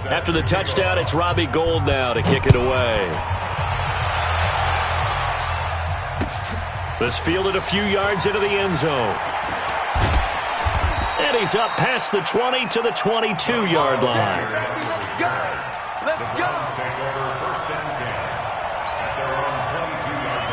After the touchdown, it's Robbie Gould now to kick it away. This fielded a few yards into the end zone. And he's up past the 20 to the 22-yard line. Let's go! Let's go! Take over first and 10 at their own 22-yard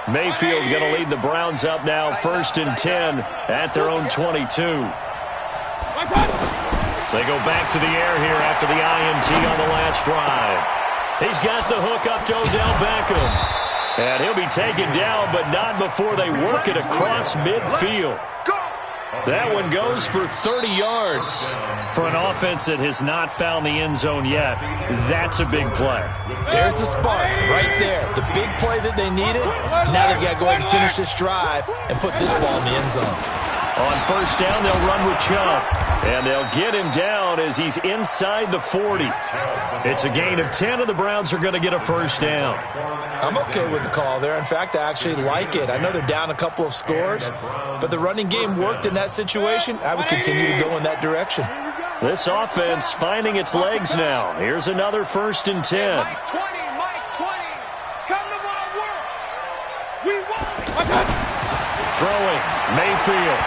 line. Mayfield going to lead the Browns up now, first and 10 at their own 22. They go back to the air here after the INT on the last drive. He's got the hook up to Odell Beckham. And he'll be taken down, but not before they work it across midfield. That one goes for 30 yards. For an offense that has not found the end zone yet, that's a big play. There's the spark right there. The big play that they needed. Now they've got to go ahead and finish this drive and put this ball in the end zone. On first down, they'll run with Chubb. And they'll get him down as he's inside the 40. It's a gain of 10, and the Browns are going to get a first down. I'm okay with the call there. In fact, I actually like it. I know they're down a couple of scores, but the running game worked in that situation. I would continue to go in that direction. This offense finding its legs now. Here's another first and 10. Mike 20, Mike 20. Come to my work. We won. Throwing, Mayfield.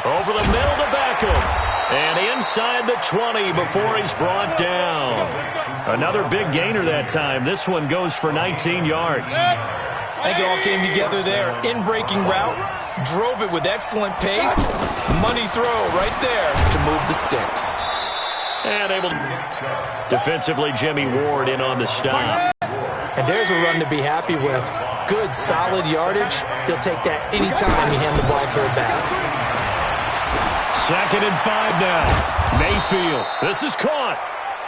Over the middle to Beckham. And inside the 20 before he's brought down. Another big gainer that time. This one goes for 19 yards. I think it all came together there. In-breaking route. Drove it with excellent pace. Money throw right there to move the sticks. And able to... Defensively, Jimmy Ward in on the stop. And there's a run to be happy with. Good, solid yardage. He'll take that anytime you hand the ball to a back. Second and 5 now. Mayfield. This is caught.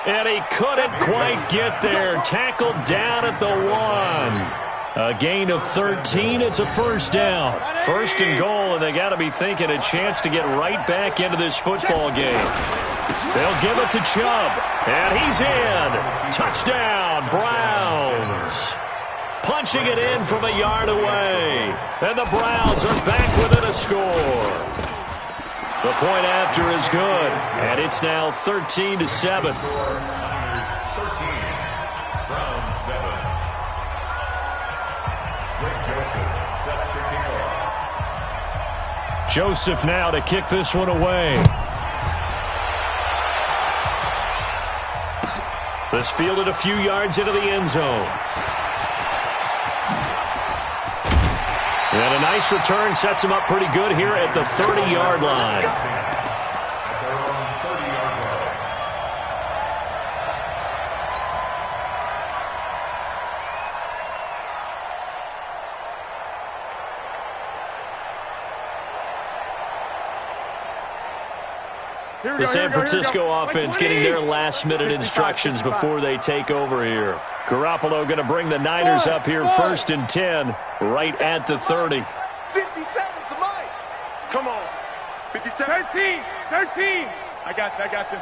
And he couldn't quite get there. Tackled down at the 1. A gain of 13. It's a first down. First and goal, and they got to be thinking a chance to get right back into this football game. They'll give it to Chubb. And he's in. Touchdown, Browns. Punching it in from a yard away. And the Browns are back within a score. The point after is good, and it's now 13-7. 13, Browns 7. Greg Joseph set to kick off. Joseph now to kick this one away. This fielded a few yards into the end zone. And a nice return sets him up pretty good here at the 30-yard line. The San Francisco offense getting their last-minute instructions before they take over here. Garoppolo going to bring the Niners up here first and 10 right at the 30. 57's the mic. Come on. 57. 13. I got you.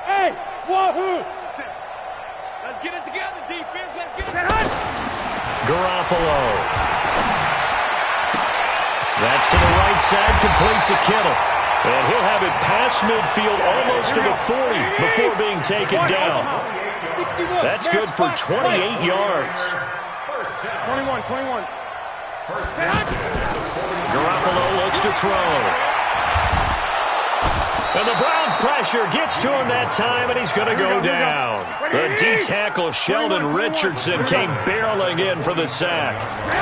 Hey, wahoo! Let's get it together, defense. Let's get it hot. Garoppolo. That's to the right side, complete to Kittle. And he'll have it past midfield almost to the 40 before being taken down. That's good for 28 yards. 21. Garoppolo looks to throw. And the Browns pressure gets to him that time, and he's going to go down. The D-tackle Sheldon Richardson came barreling in for the sack.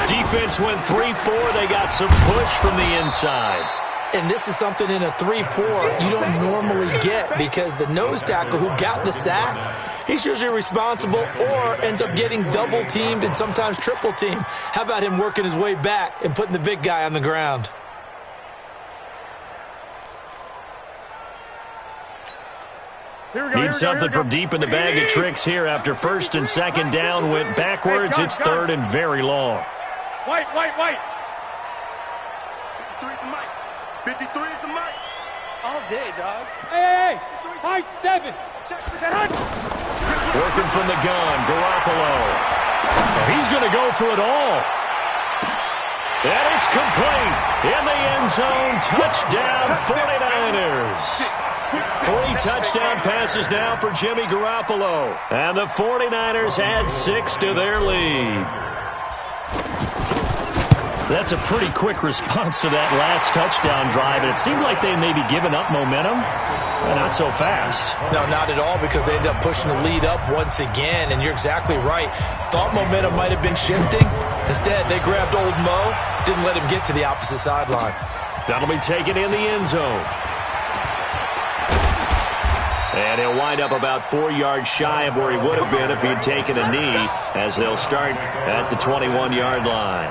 Defense went 3-4. They got some push from the inside. And this is something in a 3-4 you don't normally get because the nose tackle who got the sack, he's usually responsible or ends up getting double-teamed and sometimes triple-teamed. How about him working his way back and putting the big guy on the ground? Need something from deep in the bag of tricks here after first and second down went backwards. It's third and very long. White. 53 is the mic. All day, dog. Hey. High 7. Working from the gun, Garoppolo. He's going to go for it all. It's complete. In the end zone. Touchdown 49ers. 3 touchdown passes now for Jimmy Garoppolo. And the 49ers add 6 to their lead. That's a pretty quick response to that last touchdown drive, and it seemed like they may be giving up momentum. Not so fast. No, not at all, because they ended up pushing the lead up once again, and you're exactly right. Thought momentum might have been shifting. Instead, they grabbed old Mo, didn't let him get to the opposite sideline. That'll be taken in the end zone. And he'll wind up about 4 yards shy of where he would have been if he'd taken a knee, as they'll start at the 21-yard line.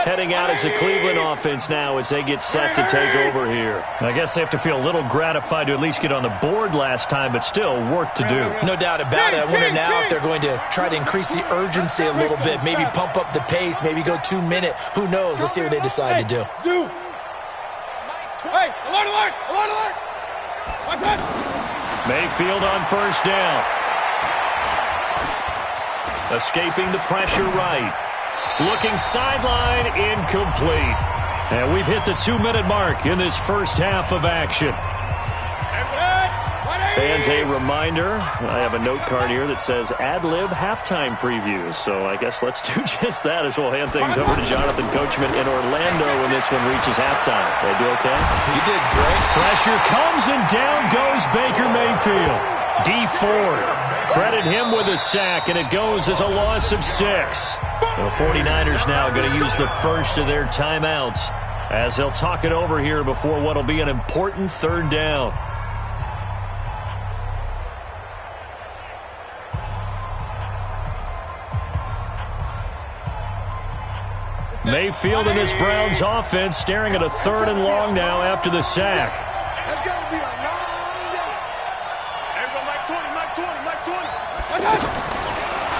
Heading out as the Cleveland offense now as they get set to take over here. I guess they have to feel a little gratified to at least get on the board last time, but still work to do. No doubt about it. I wonder now if they're going to try to increase the urgency a little bit, maybe pump up the pace, maybe go 2-minute. Who knows? Let's see what they decide to do. Hey, alert, alert, alert, alert. Watch out. Mayfield on first down. Escaping the pressure right. Looking sideline, incomplete. And we've hit the 2-minute mark in this first half of action. Fans, a reminder, I have a note card here that says ad-lib halftime previews. So I guess let's do just that as we'll hand things over to Jonathan Coachman in Orlando when this one reaches halftime. They do okay? You did great. Pressure comes and down goes Baker Mayfield. D Ford, credit him with a sack, and it goes as a loss of 6. The 49ers now going to use the first of their timeouts as they'll talk it over here before what will be an important third down. Mayfield and this Browns offense staring at a 3rd and long now after the sack. That's got to be a long day. Everyone, Mike 20, Mike 20, Mike 20. Watch out.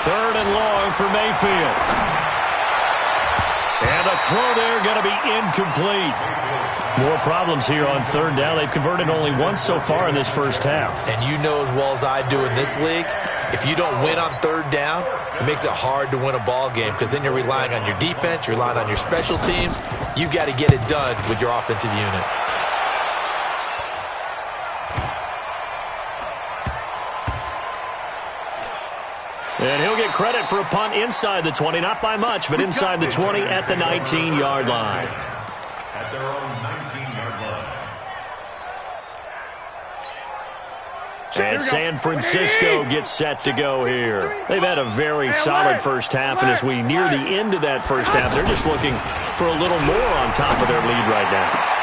3rd and long for Mayfield. And the throw there going to be incomplete. More problems here on 3rd down. They've converted only once so far in this first half. And you know as well as I do in this league, if you don't win on 3rd down, it makes it hard to win a ball game because then you're relying on your defense, you're relying on your special teams. You've got to get it done with your offensive unit. And he'll get credit for a punt inside the 20, not by much, but inside the 20 at the 19-yard line. At their own 19-yard line. And San Francisco gets set to go here. They've had a very solid first half, and as we near the end of that first half, they're just looking for a little more on top of their lead right now.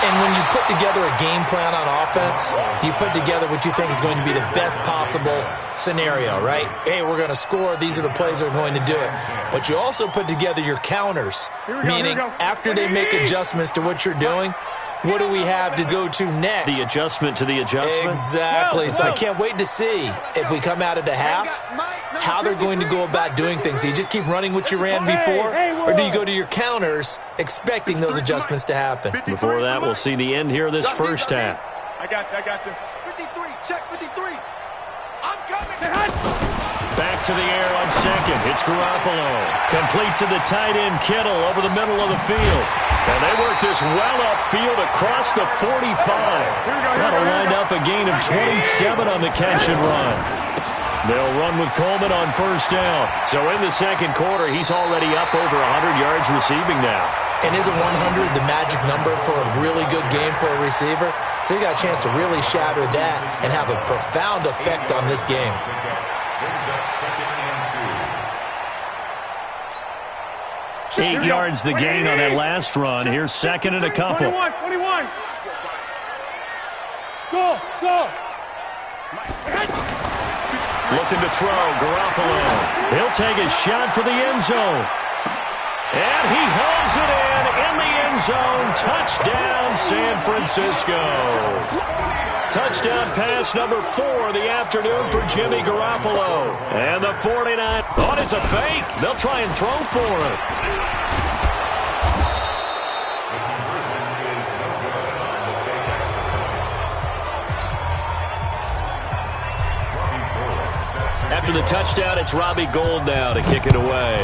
And when you put together a game plan on offense, you put together what you think is going to be the best possible scenario, right? Hey, we're going to score. These are the plays that are going to do it. But you also put together your counters, meaning after they make adjustments to what you're doing, what do we have to go to next? The adjustment to the adjustment? Exactly. So I can't wait to see if we come out of the half, how they're going to go about doing things. Do you just keep running what you ran before, or do you go to your counters expecting those adjustments to happen? Before that, we'll see the end here of this first half. I got you. 53, check 53. I'm coming. Back to the air on second. It's Garoppolo. Complete to the tight end, Kittle, over the middle of the field. And they work this well upfield across the 45. That'll wind up a gain of 27 on the catch and run. They'll run with Coleman on first down. So in the second quarter, he's already up over 100 yards receiving now. And isn't 100 the magic number for a really good game for a receiver? So he got a chance to really shatter that and have a profound effect on this game. 8 yards the gain on that last run. Here's second and a couple. 21. Go. Looking to throw, Garoppolo. He'll take a shot for the end zone. And he hauls it in the end zone. Touchdown, San Francisco. Touchdown pass number 4 of the afternoon for Jimmy Garoppolo. And the 49 thought it's a fake. They'll try and throw for it. After the touchdown, it's Robbie Gould now to kick it away.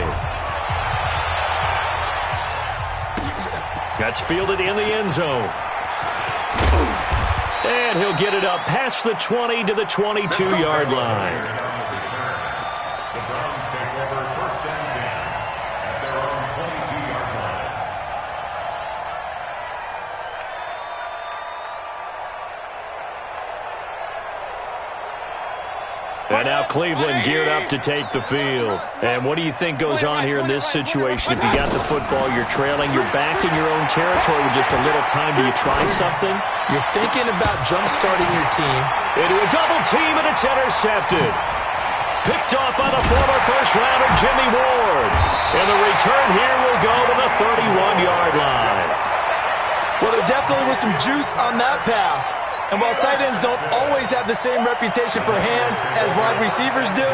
That's fielded in the end zone. And he'll get it up past the 20 to the 22-yard line. The Browns take over first and 10 at their own 22-yard line. And now Cleveland geared up to take the field. And what do you think goes on here in this situation? If you got the football, you're trailing, you're back in your own territory with just a little time. Do you try something? You're thinking about jump-starting your team. Into a double team, and it's intercepted. Picked off by the former first-rounder Jimmy Ward. And the return here will go to the 31-yard line. Well, there definitely was some juice on that pass. And while tight ends don't always have the same reputation for hands as wide receivers do,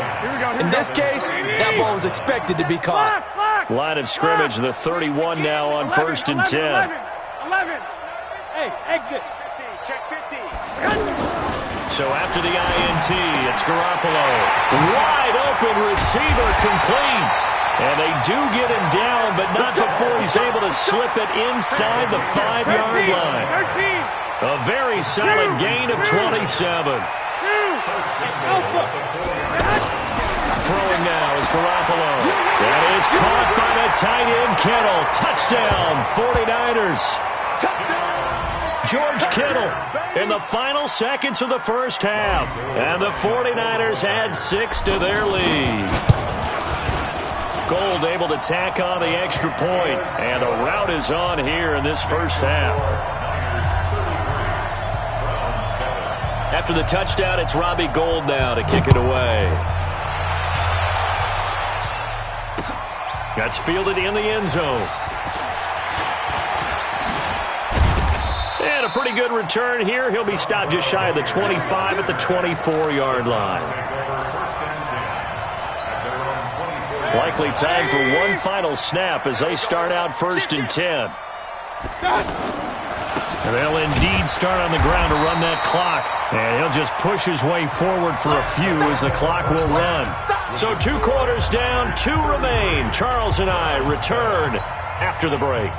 in this case, that ball was expected to be caught. Line of scrimmage, the 31 now on 1st and 10. 11. Hey, exit. 15, check 15. So after the INT, it's Garoppolo. Wide open receiver complete. And they do get him down, but not before he's able to slip it inside the 5-yard line. 13. A very solid gain of 27. Throwing now is Garoppolo. That is caught by the tight end Kittle. Touchdown, 49ers. George Kittle in the final seconds of the first half. And the 49ers add 6 to their lead. Gould able to tack on the extra point. And the rout is on here in this first half. After the touchdown, it's Robbie Gould now to kick it away. That's fielded in the end zone. And a pretty good return here. He'll be stopped just shy of the 25 at the 24-yard line. Likely time for one final snap as they start out 1st and 10. And they'll indeed start on the ground to run that clock. And he'll just push his way forward for a few as the clock will run. So 2 quarters down, 2 remain. Charles and I return after the break.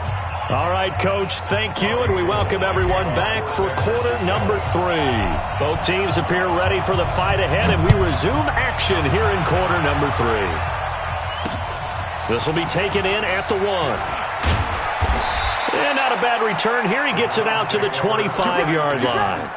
All right, Coach, thank you, and we welcome everyone back for quarter number 3. Both teams appear ready for the fight ahead, and we resume action here in quarter number 3. This will be taken in at the 1. And not a bad return here. He gets it out to the 25-yard line.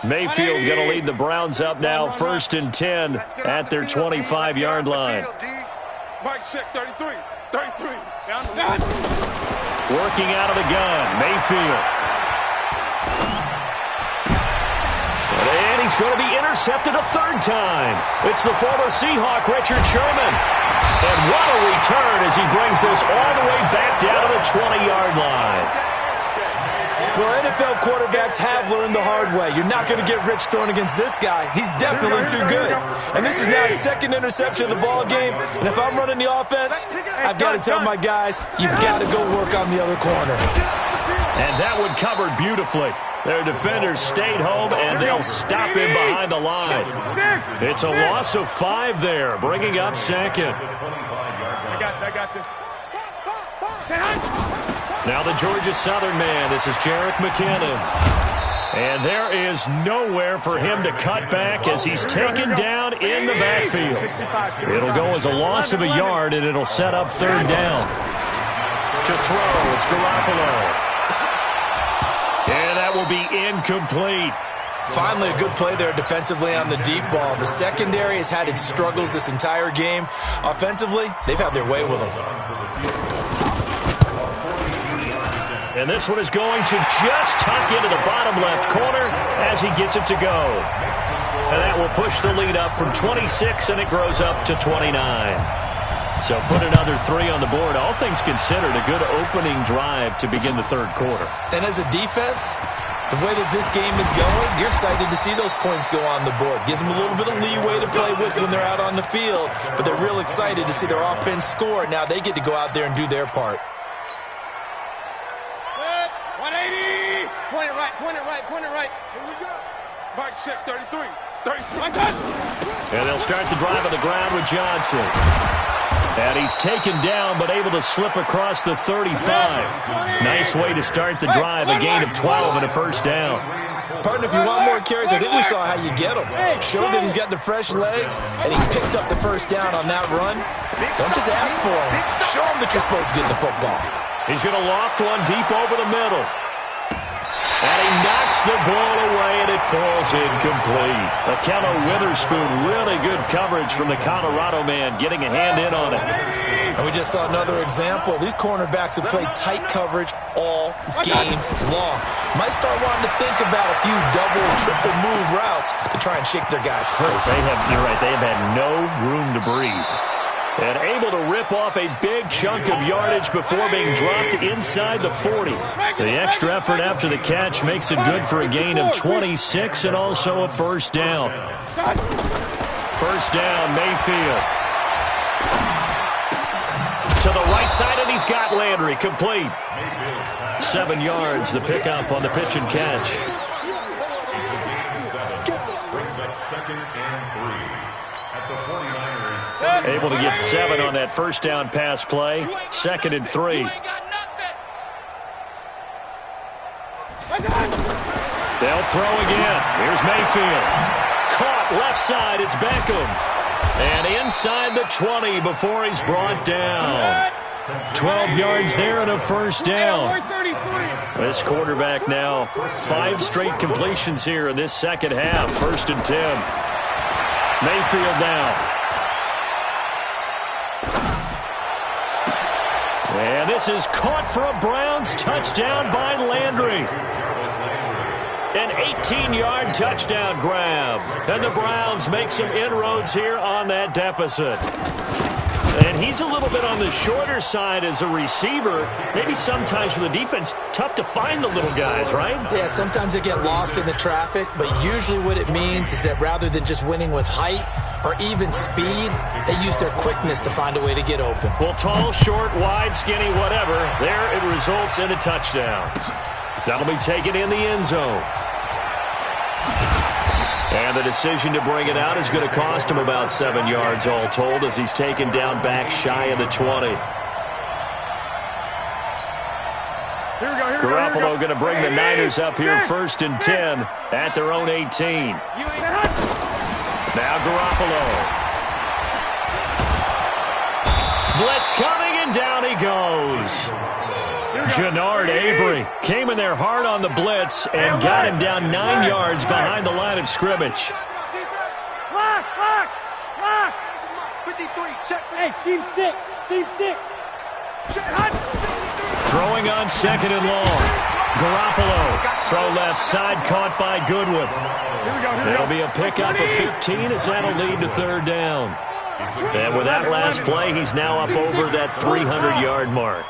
Mayfield going to lead the Browns up now, 1st and 10 at their 25-yard line. Mike check 33. 33. Working out of the gun, Mayfield. And he's going to be intercepted a 3rd time. It's the former Seahawk, Richard Sherman. And what a return as he brings this all the way back down to the 20-yard line. Well, NFL quarterbacks have learned the hard way. You're not going to get rich throwing against this guy. He's definitely too good. And this is now his 2nd interception of the ball game. And if I'm running the offense, I've got to tell my guys, you've got to go work on the other corner. And that one covered beautifully. Their defenders stayed home, and they'll stop him behind the line. It's a loss of 5 there, bringing up 2nd. I got this. Now the Georgia Southern man. This is Jerick McKinnon. And there is nowhere for him to cut back as he's taken down in the backfield. It'll go as a loss of a yard, and it'll set up 3rd down. To throw, it's Garoppolo. And that will be incomplete. Finally, a good play there defensively on the deep ball. The secondary has had its struggles this entire game. Offensively, they've had their way with them. And this one is going to just tuck into the bottom left corner as he gets it to go. And that will push the lead up from 26, and it grows up to 29. So put another 3 on the board. All things considered, a good opening drive to begin the third quarter. And as a defense, the way that this game is going, you're excited to see those points go on the board. Gives them a little bit of leeway to play with when they're out on the field, but they're real excited to see their offense score. Now they get to go out there and do their part. 180! Point it right, point it right, point it right. Here we go. Mike check 33. 33. And they'll start the drive on the ground with Johnson. And he's taken down, but able to slip across the 35. Nice way to start the drive, a gain of 12 and a first down. Partner, if you want more carries, I think we saw how you get them. Show that he's got the fresh legs, and he picked up the first down on that run. Don't just ask for him. Show him that you're supposed to get the football. He's going to loft one deep over the middle. And he knocks the ball away, and it falls incomplete. Akello Witherspoon, really good coverage from the Colorado man, getting a hand in on it. And we just saw another example. These cornerbacks have played tight coverage all game long. Might start wanting to think about a few double, triple move routes to try and shake their guys free. You're right, they have had no room to breathe. And able to rip off a big chunk of yardage before being dropped inside the 40. The extra effort after the catch makes it good for a gain of 26 and also a first down. First down, Mayfield. To the right side, and he's got Landry. Complete. 7 yards, the pickup on the pitch and catch. Brings up 2nd and 3. At the 49ers. Able to get 7 on that first down pass play. 2nd and 3. They'll throw again. Here's Mayfield. Caught left side. It's Beckham. And inside the 20 before he's brought down. 12 yards there and a first down. This quarterback now 5 straight completions here in this second half. 1st and 10. Mayfield now. And this is caught for a Browns touchdown by Landry. An 18-yard touchdown grab. And the Browns make some inroads here on that deficit. And he's a little bit on the shorter side as a receiver. Maybe sometimes for the defense, tough to find the little guys, right? Yeah, sometimes they get lost in the traffic, but usually what it means is that rather than just winning with height or even speed, they use their quickness to find a way to get open. Well, tall, short, wide, skinny, whatever, there it results in a touchdown. That'll be taken in the end zone. And the decision to bring it out is going to cost him about 7 yards all told as he's taken down back shy of the 20. Garoppolo going to bring the Niners up here 1st and 10 at their own 18. Now Garoppolo. Blitz coming, and down he goes. Jannard Avery came in there hard on the blitz and got him down 9 yards behind the line of scrimmage. Lock! 53, check. Hey, seam 6. Throwing on 2nd and long. Garoppolo, throw left side, caught by Goodwin. It'll be a pickup of 15 as that'll lead to 3rd down. And with that last play, he's now up over that 300-yard mark.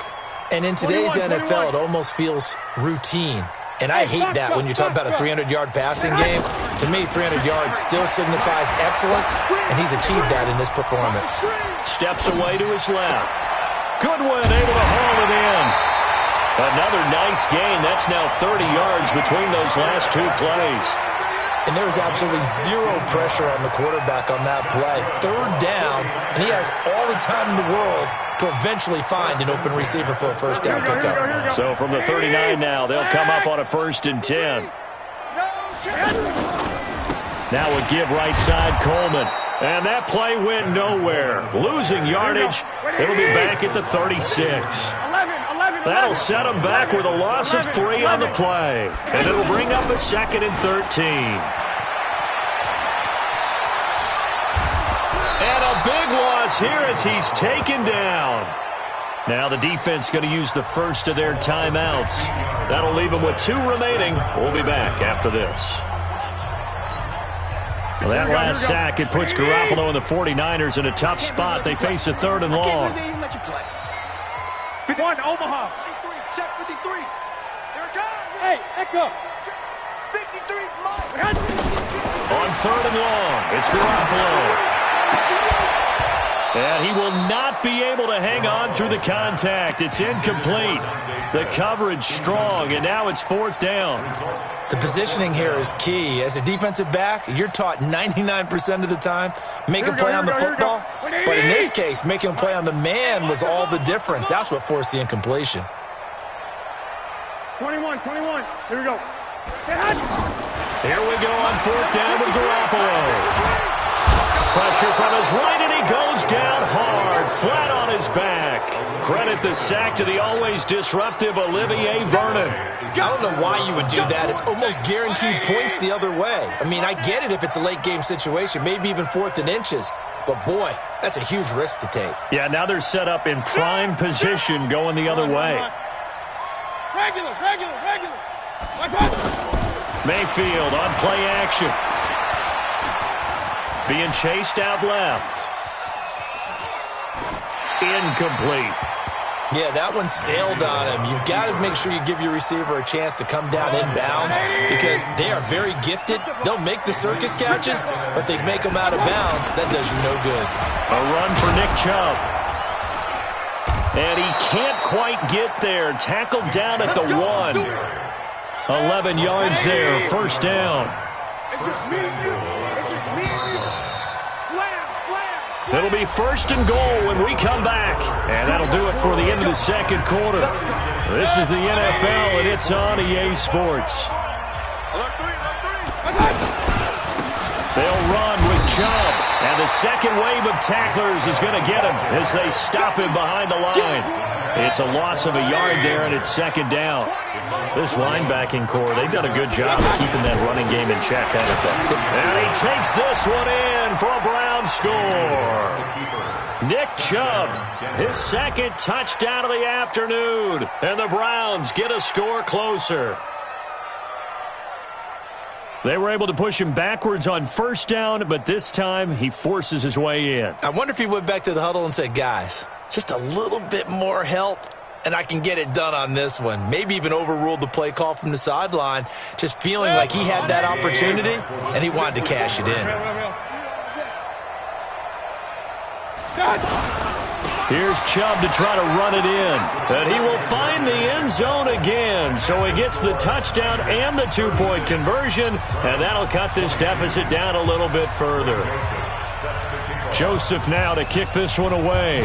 And in today's NFL, it almost feels routine. And I hate that when you talk about a 300-yard passing game. To me, 300 yards still signifies excellence, and he's achieved that in this performance. Steps away to his left. Goodwin able to haul it in. Another nice gain. That's now 30 yards between those last 2 plays. And there was absolutely zero pressure on the quarterback on that play. 3rd down, and he has all the time in the world to eventually find an open receiver for a first down pickup. So from the 39 now, they'll come up on a 1st and 10. Now a give right side, Coleman. And that play went nowhere. Losing yardage. It'll be back at the 36. That'll set them back with a loss of 3 on the play. And it'll bring up a 2nd and 13. And a big loss here as he's taken down. Now the defense going to use the first of their timeouts. That'll leave them with 2 remaining. We'll be back after this. Well, that last sack, it puts Garoppolo and the 49ers in a tough spot. They face a 3rd and long. One, Omaha. 53, check 53. Here it comes. Hey, Echo. 53 is mine. On 3rd and long, it's Garoppolo. And he will not be able to hang on through the contact. It's incomplete. The coverage strong, and now it's 4th down. The positioning here is key. As a defensive back, you're taught 99% of the time, make a play on the football. But in this case, making a play on the man was all the difference. That's what forced the incompletion. 21. Here we go. Here we go on 4th down with Garoppolo. Pressure from his right, and he goes down hard, flat on his back. Credit the sack to the always disruptive Olivier Vernon. I don't know why you would do that. It's almost guaranteed points the other way. I mean, I get it if it's a late-game situation, maybe even 4th and inches. But, boy, that's a huge risk to take. Yeah, now they're set up in prime position going the other way. Regular. Mayfield on play action. Being chased out left. Incomplete. Yeah, that one sailed on him. You've got to make sure you give your receiver a chance to come down inbounds because they are very gifted. They'll make the circus catches, but they make them out of bounds. That does you no good. A run for Nick Chubb. And he can't quite get there. Tackled down at the 1. 11 yards there, 1st down. It's just me and you. It'll be 1st and goal when we come back. And that'll do it for the end of the 2nd quarter. This is the NFL, and it's on EA Sports. They'll run with Chubb. And the second wave of tacklers is going to get him as they stop him behind the line. It's a loss of a yard there, and it's 2nd down. This linebacking core, they've done a good job of keeping that running game in check, haven't they? And he takes this one in for a Brown score. Nick Chubb, his 2nd touchdown of the afternoon. And the Browns get a score closer. They were able to push him backwards on 1st down, but this time he forces his way in. I wonder if he went back to the huddle and said, guys, just a little bit more help, and I can get it done on this one. Maybe even overruled the play call from the sideline, just feeling like he had that opportunity, and he wanted to cash it in. Here's Chubb to try to run it in. And he will find the end zone again. So he gets the touchdown and the 2-point conversion. And that'll cut this deficit down a little bit further. Joseph now to kick this one away.